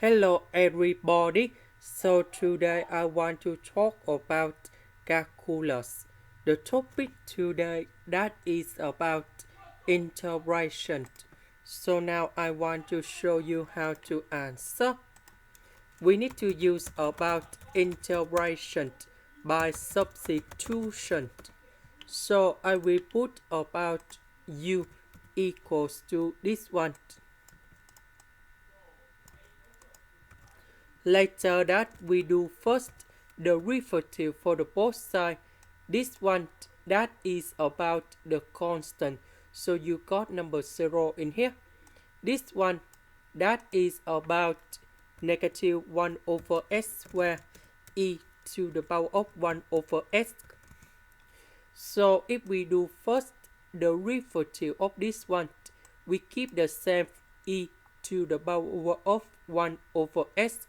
Hello everybody. So today I want to talk about calculus. The topic today that is about integration. So now I want to show you how to answer. We need to use about integration by substitution. So I will put about u equals to this one. Later that we do first the derivative for the both sides. This one that is about the constant. So you got number 0 in here. This one that is about negative 1 over s squared e to the power of 1 over s. So if we do first the derivative of this one, we keep the same e to the power of 1 over s.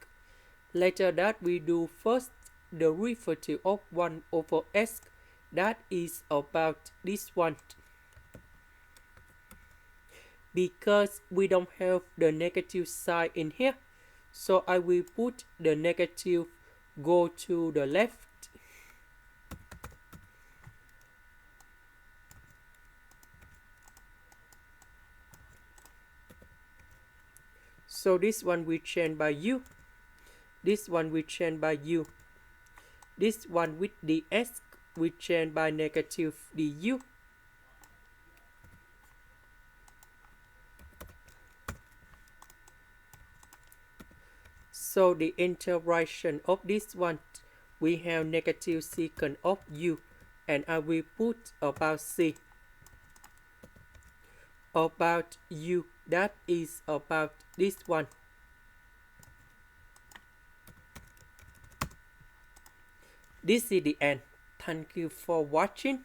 Later that we do first the derivative of 1 over s, that is about this one. Because we don't have the negative sign in here, so I will put the negative go to the left. So this one we change by u. This one we change by u. This one with the s we change by negative du. So the integration of this one, we have negative secant of u, and I will put about c. About u, that is about this one. This is the end. Thank you for watching.